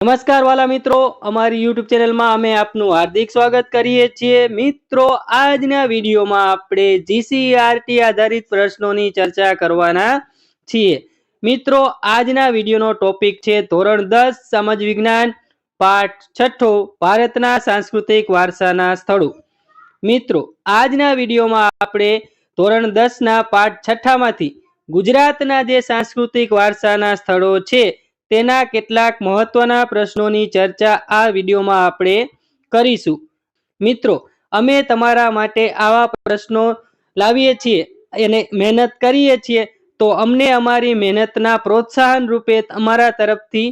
નમસ્કાર વાલા મિત્રો, અમારી યુટ્યુબ ચેનલમાં અમે આપનું હાર્દિક સ્વાગત કરીએ છીએ। મિત્રો, આજના વિડીયોમાં આપણે જીસીઆરટી આધારિત પ્રશ્નોની ચર્ચા કરવાના છીએ। મિત્રો, આજના વિડીયોનો ટોપિક છે ધોરણ 10 સમાજ વિજ્ઞાન પાઠ 6 ભારતના સાંસ્કૃતિક વારસાના સ્થળો। મિત્રો, આજના વિડીયોમાં આપણે ધોરણ 10 ના પાઠ 6 માંથી ગુજરાતના જે સાંસ્કૃતિક વારસાના સ્થળો છે તેના કેટલાક મહત્વના પ્રશ્નોની ચર્ચા આ વિડીયોમાં આપણે કરીશું। મિત્રો, અમે તમારા માટે આવા પ્રશ્નો લાવીએ છીએ અને મહેનત કરીએ છીએ, તો અમને અમારી મહેનતના પ્રોત્સાહન રૂપે અમારા તરફથી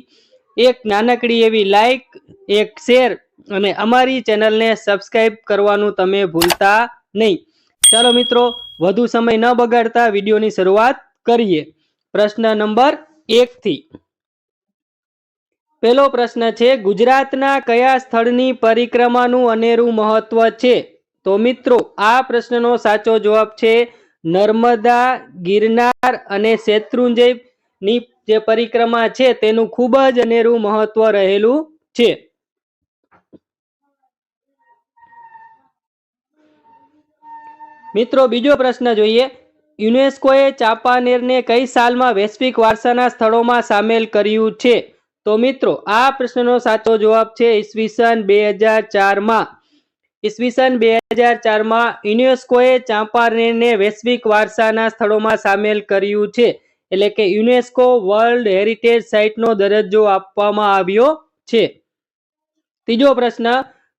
એક નાનકડી એવી લાઈક, એક શેર અને અમારી ચેનલને સબસ્ક્રાઇબ કરવાનું તમે ભૂલતા નહીં। ચાલો મિત્રો, વધુ સમય ન બગાડતા વિડીયોની શરૂઆત કરીએ। પ્રશ્ન નંબર 1 થી। પહેલો પ્રશ્ન છે, ગુજરાતના કયા સ્થળની પરિક્રમાનું અનેરું મહત્વ છે? તો મિત્રો, આ પ્રશ્નનો સાચો જવાબ છે નર્મદા, ગિરનાર અને શેત્રુંજયની જે પરિક્રમા છે તેનું ખૂબ જ અનેરું મહત્વ રહેલું છે। મિત્રો, બીજો પ્રશ્ન જોઈએ। યુનેસ્કોએ ચાંપાનેરને કઈ સાલમાં વૈશ્વિક વારસાના સ્થળોમાં સામેલ કર્યું છે? તો મિત્રો, આ પ્રશ્નનો સાચો જવાબ છે ઈસવીસન 2004 માં। ઈસવીસન 2004 માં યુનેસ્કોએ ચાંપાનેરને વૈશ્વિક વારસાના સ્થળોમાં સામેલ કર્યું છે, એટલે કે યુનેસ્કો વર્લ્ડ હેરિટેજ સાઇટનો દરજ્જો આપવામાં આવ્યો છે। ત્રીજો પ્રશ્ન,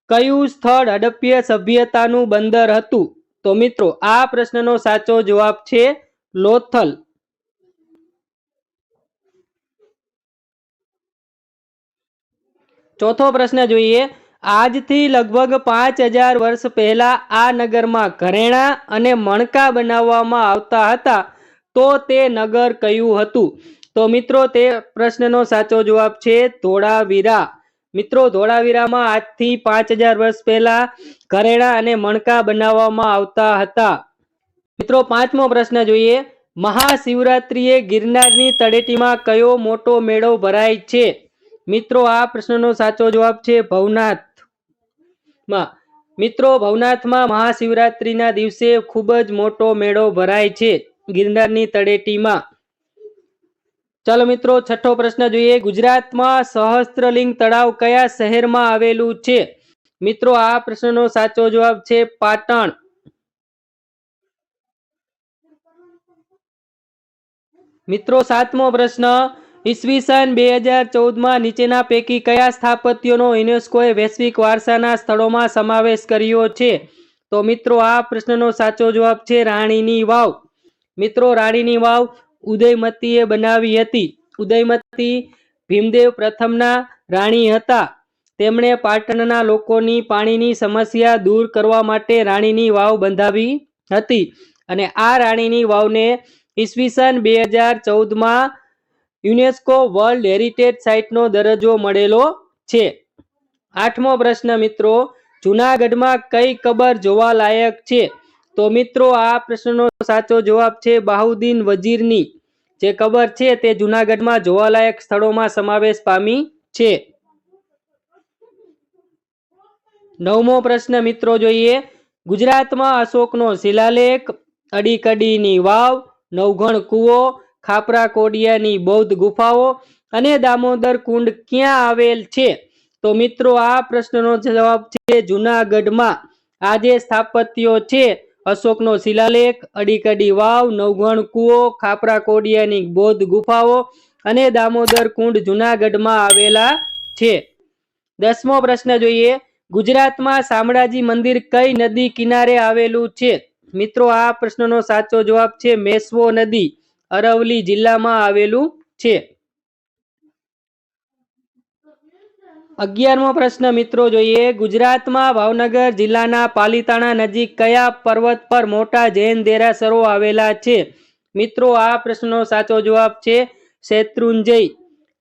કયું સ્થળ હડપ્પીય સભ્યતાનું બંદર હતું? તો મિત્રો, આ પ્રશ્નનો સાચો જવાબ છે લોથલ। ચોથો પ્રશ્ન જોઈએ। આજથી લગભગ 5000 વર્ષ પહેલા આ નગરમાં ઘરેણાં અને મણકા બનાવવામાં આવતા હતા, તો તે નગર કયું હતું? તો મિત્રો, તે પ્રશ્નનો સાચો જવાબ છે ધોળાવીરા। મિત્રો, ધોળાવીરામાં આજથી 5000 વર્ષ પહેલા ઘરેણાં અને મણકા બનાવવામાં આવતા હતા। મિત્રો, પાંચમો પ્રશ્ન જોઈએ। મહાશિવરાત્રિએ ગિરનારની તળેટીમાં કયો મોટો મેળો ભરાય છે? મિત્રો, આ પ્રશ્નનો સાચો જવાબ છે ભવનાથમાં। મિત્રો, ભવનાથમાં મહાશિવરાત્રિના દિવસે ખૂબ જ મોટો મેળો ભરાય છે ગિરનારની તળેટીમાં। ચાલો મિત્રો, છઠ્ઠો પ્રશ્ન જોઈએ। ગુજરાતમાં સહસ્ત્રલિંગ તળાવ કયા શહેરમાં આવેલું છે? મિત્રો, આ પ્રશ્નનો સાચો જવાબ છે પાટણ। મિત્રો, સાતમો પ્રશ્ન, ઈસવીસન 2014 નીચેના પૈકી કયા સ્થાપત્યોનો યુનેસ્કોએ વૈશ્વિક વારસાના સ્થળોમાં સમાવેશ કર્યો છે? તો મિત્રો, આ પ્રશ્નનો સાચો જવાબ છે રાણીની વાવ। મિત્રો, રાણીની વાવ ઉદયમતીએ બનાવી હતી। ઉદયમતી ભીમદેવ પ્રથમના રાણી હતા। તેમણે પાટણના લોકોની પાણીની સમસ્યા દૂર કરવા માટે રાણીની વાવ બંધાવી હતી અને આ રાણીની વાવને ઈસવીસન 2014માં યુનેસ્કો વર્લ્ડ હેરિટેજ સાઇટનો દરજ્જો મળેલો છે। આઠમો પ્રશ્ન મિત્રો, જૂનાગઢમાં કઈ કબર જોવાલાયક છે? તો મિત્રો, આ પ્રશ્નનો સાચો જવાબ છે બહાઉદ્દીન વજીરની જે કબર છે તે જૂનાગઢમાં જોવાલાયક સ્થળોમાં સમાવેશ પામી છે। નવમો પ્રશ્ન મિત્રો જોઈએ। ગુજરાતમાં અશોકનો શિલાલેખ, અડીકડીની વાવ, નવઘણ કૂવો, ખાપરા કોડિયાની બૌદ્ધ ગુફાઓ અને દામોદર કુંડ ક્યાં આવેલ છે? તો મિત્રો, આ પ્રશ્નનો જવાબ છે જૂનાગઢમાં। આ જે સ્થાપત્યો છે અશોકનો શિલાલેખ, અડીકડી વાવ, નવઘણ કૂવો, ખાપરા કોડિયાની બૌદ્ધ ગુફાઓ અને દામોદર કુંડ જૂનાગઢમાં આવેલા છે। 10મો પ્રશ્ન જોઈએ। ગુજરાતમાં શામળાજી મંદિર કઈ નદી કિનારે આવેલું છે? મિત્રો, આ પ્રશ્નનો સાચો જવાબ છે મેશ્વો નદી, અરવલ્લી જિલ્લામાં આવેલું છે। 11મો પ્રશ્ન મિત્રો જોઈએ। ગુજરાતમાં ભાવનગર જિલ્લાના પાલીતાણા નજીક કયા પર્વત પર મોટા જૈન દેરાસરો આવેલા છે? મિત્રો, આ પ્રશ્નનો સાચો જવાબ છે શેત્રુંજય।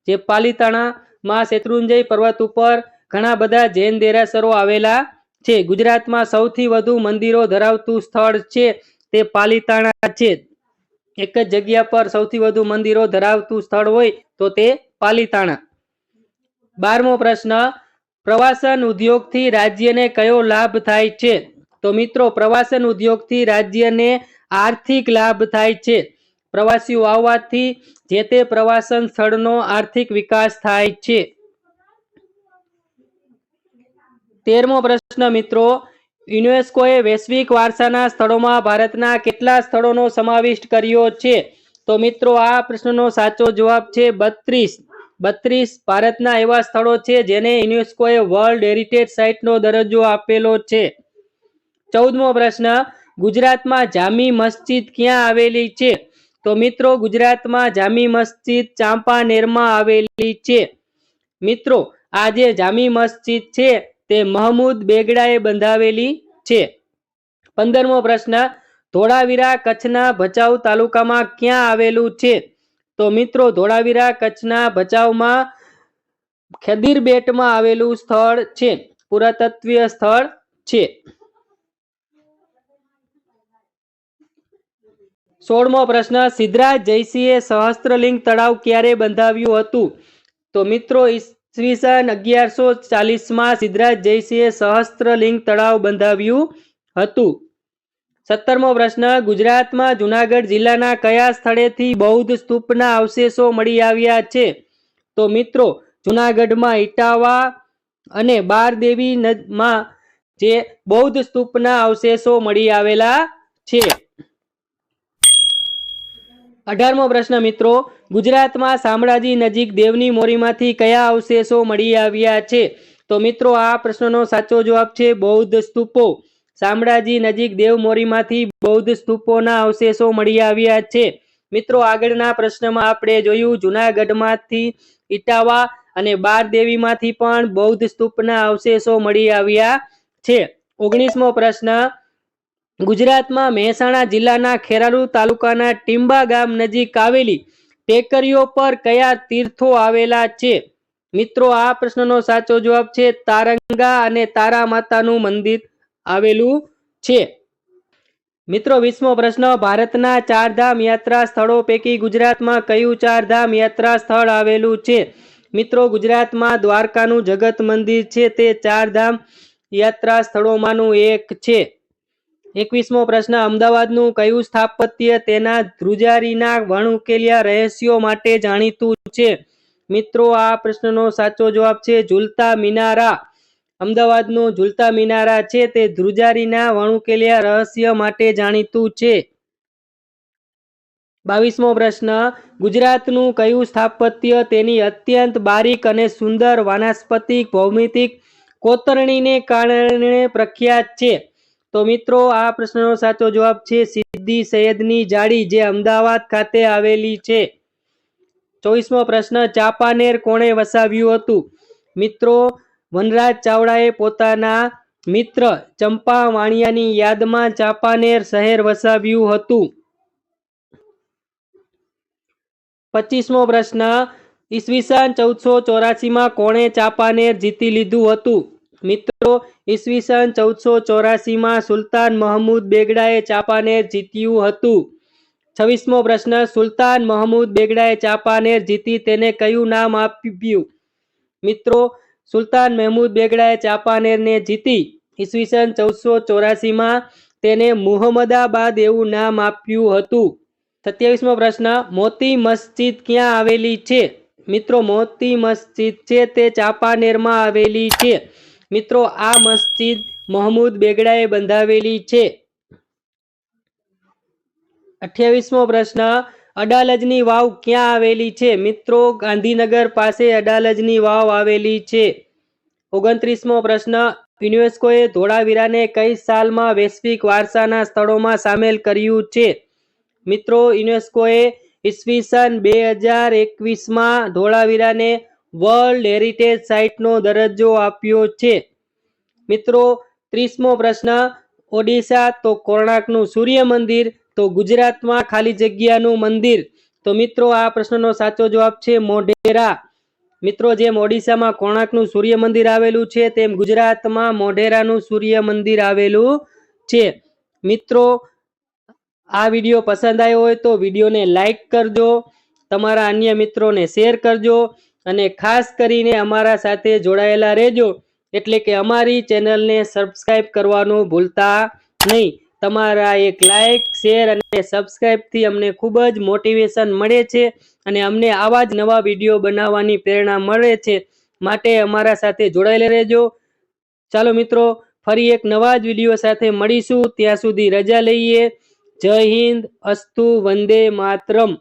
જે પાલીતાણામાં શેત્રુંજય પર્વત ઉપર ઘણા બધા જૈન દેરાસરો આવેલા છે। ગુજરાતમાં સૌથી વધુ મંદિરો ધરાવતું સ્થળ છે તે પાલીતાણા છે। એક જ જગ્યા પર સૌથી વધુ મંદિરો ધરાવતું સ્થળ હોય તો તે પાલીતાણા। 12મો પ્રશ્ન પ્રવાસન ઉદ્યોગથી રાજ્યને કયો લાભ થાય છે? તો મિત્રો પ્રવાસન ઉદ્યોગથી રાજ્યને આર્થિક લાભ થાય છે. પ્રવાસીઓ આવવાથી જે તે પ્રવાસન સ્થળનો આર્થિક વિકાસ થાય છે. 13મો પ્રશ્ન મિત્રો યુનેસ્કોએ વૈશ્વિક વારસાના સ્થળોમાં ભારતના કેટલા સ્થળોનો સમાવિષ્ટ કર્યો છે? તો મિત્રો આ પ્રશ્નનો સાચો જવાબ છે 32. 32 ભારતના એવા સ્થળો છે જેને યુનેસ્કોએ વર્લ્ડ હેરિટેજ સાઇટનો દરજ્જો આપેલો છે. 14મો પ્રશ્ન ગુજરાતમાં જામી મસ્જિદ ક્યાં આવેલી છે? તો મિત્રો ગુજરાતમાં જામી મસ્જિદ ચાંપાનેરમાં આવેલી છે. મિત્રો આ જે જામી મસ્જિદ છે તે મહમૂદ બેગડાએ બંધાવેલી છે. 15મો પ્રશ્ન ધોળાવીરા કચ્છના ભચાઉ તાલુકામાં ક્યાં આવેલું છે? તો મિત્રો ધોળાવીરા કચ્છના ભચાઉમાં ખેદીર બેટમાં આવેલું સ્થળ છે, પુરાતત્વીય સ્થળ છે. 16મો પ્રશ્ન સિદ્ધરાજ જયસિંહે સહસ્ત્રલિંગ તળાવ ક્યારે બંધાવ્યું હતું? તો મિત્રો ઈસવીસન 1140માં સિદ્ધરાજ જયસિંહે સહસ્ત્રલિંગ તળાવ બંધાવ્યું હતું. 17મો પ્રશ્ન ગુજરાતમાં જુનાગઢ જિલ્લાના કયા સ્થળેથી બૌદ્ધ સ્તૂપના અવશેષો મળી આવ્યા છે? તો મિત્રો જુનાગઢમાં ઇટાવા અને બારદેવીમાં જે બૌદ્ધ સ્તૂપના અવશેષો મળી આવેલા છે. 18મો પ્રશ્ન મિત્રો ગુજરાતમાં શામળાજી નજીક દેવની મોરીમાંથી કયા અવશેષો મળી આવ્યા છે? તો મિત્રો આ પ્રશ્નનો સાચો જવાબ છે બૌદ્ધ સ્તૂપો. શામળાજી નજીક દેવમોરીમાંથી બૌદ્ધ સ્તૂપોના અવશેષો મળી આવ્યા છે. મિત્રો આગળના પ્રશ્નમાં આપણે જોયું જુનાગઢમાંથી ઇટાવા અને બારદેવીમાંથી પણ બૌદ્ધ સ્તૂપના અવશેષો મળી આવ્યા છે. 19મો પ્રશ્ન ગુજરાતમાં મહેસાણા જિલ્લાના ખેરાલુ તાલુકાના ટીંબા ગામ નજીક આવેલી ટેકરીઓ પર કયા તીર્થો આવેલા છે? મિત્રો આ પ્રશ્નનો સાચો જવાબ છે તારંગા અને તારા માતાનું મંદિર આવેલું છે. મિત્રો 20મો પ્રશ્ન ભારતના ચારધામ યાત્રા સ્થળો પૈકી ગુજરાતમાં કયું ચારધામ યાત્રા સ્થળ આવેલું છે? મિત્રો ગુજરાતમાં દ્વારકાનું જગત મંદિર છે તે ચારધામ યાત્રા સ્થળોમાંનું એક છે. 21મો પ્રશ્ન અમદાવાદનું કયું સ્થાપત્ય તેના ધ્રુજારીના વણઉકેલ્યા રહસ્યો માટે જાણીતું છે? મિત્રો આ પ્રશ્નનો સાચો જવાબ છે ઝૂલતા મિનારા. અમદાવાદનું ઝૂલતા મિનારા છે તે ધ્રુજારીના વણઉકેલ્યા રહસ્ય માટે જાણીતું છે. 22મો પ્રશ્ન ગુજરાતનું કયું સ્થાપત્ય તેની અત્યંત બારીક અને સુંદર વાનસ્પતિક ભૌમિતિક કોતરણીને કારણે પ્રખ્યાત છે? તો મિત્રો આ પ્રશ્નનો સાચો જવાબ છે સિદ્દી સૈયદની જાળી જે અમદાવાદ ખાતે આવેલી છે. 24મો પ્રશ્ન ચાંપાનેર કોણે વસાવ્યું હતું? મિત્રો વનરાજ ચાવડાએ પોતાના મિત્ર ચંપા વાણિયાની યાદમાં ચાંપાનેર શહેર વસાવ્યું હતું. 25મો પ્રશ્ન ઈસવીસન 1484માં કોણે ચાંપાનેર જીતી લીધું હતું? મિત્રો ઈસવીસન 1484માં સુલતાન મહમૂદ બેગડાએ ચાંપાનેર જીત્યું હતું. 26મો પ્રશ્ન સુલતાન મહમૂદ બેગડાએ ચાંપાનેર જીતી તેને કયું નામ આપ્યું? મિત્રો સુલતાન મહમૂદ બેગડાએ ચાંપાનેરને જીતી ઈસવીસન 1484માં તેને મુહમ્મદાબાદ એવું નામ આપ્યું હતું. 27મો પ્રશ્ન મોતી મસ્જિદ ક્યાં આવેલી છે? મિત્રો મોતી મસ્જિદ છે તે ચાંપાનેરમાં આવેલી છે. મિત્રો આ મસ્જિદ મહમૂદ બેગડાએ બંધાવેલી છે. 28મો પ્રશ્ન અડાલજની વાવ ક્યાં આવેલી છે? મિત્રો ગાંધીનગર પાસે અડાલજની વાવ આવેલી છે. 29મો પ્રશ્ન યુનેસ્કોએ ધોળાવીરાને કઈ સાલમાં વૈશ્વિક વારસાના સ્થળોમાં સામેલ કર્યું છે? મિત્રો યુનેસ્કોએ ઈસવીસન 2021માં ધોળાવીરાને વર્લ્ડ હેરિટેજ સાઇટનો દરજ્જો આપ્યો છે. મિત્રો 30મો પ્રશ્ન ઓડિશા તો કોણાર્કનું સૂર્ય મંદિર તો ગુજરાતમાં ખાલી જગ્યાનું મંદિર? તો મિત્રો આ પ્રશ્નનો સાચો જવાબ છે મોઢેરા. મિત્રો જેમ ઓડિશામાં કોણાર્કનું સૂર્ય મંદિર આવેલું છે તેમ ગુજરાતમાં મોઢેરાનું સૂર્ય મંદિર આવેલું છે. મિત્રો આ વિડીયો પસંદ આવ્યો હોય તો વિડીયોને લાઈક કરજો, તમારા અન્ય મિત્રોને શેર કરજો અને ખાસ કરીને અમારા સાથે જોડાયેલા રહેજો, એટલે કે અમારી ચેનલને સબસ્ક્રાઇબ કરવાનું ભૂલતા નહીં. તમારા એક લાઈક, શેર અને સબસ્ક્રાઇબથી અમને ખૂબ જ મોટિવેશન મળે છે અને અમને આવા જ નવા વિડીયો બનાવવાની પ્રેરણા મળે છે. માટે અમારા સાથે જોડાયેલા રહેજો. ચાલો મિત્રો, ફરી એક નવા જ વિડીયો સાથે મળીશું. ત્યાં સુધી રજા લઈએ. જય હિન્દ. અસ્તુ. વંદે માતરમ.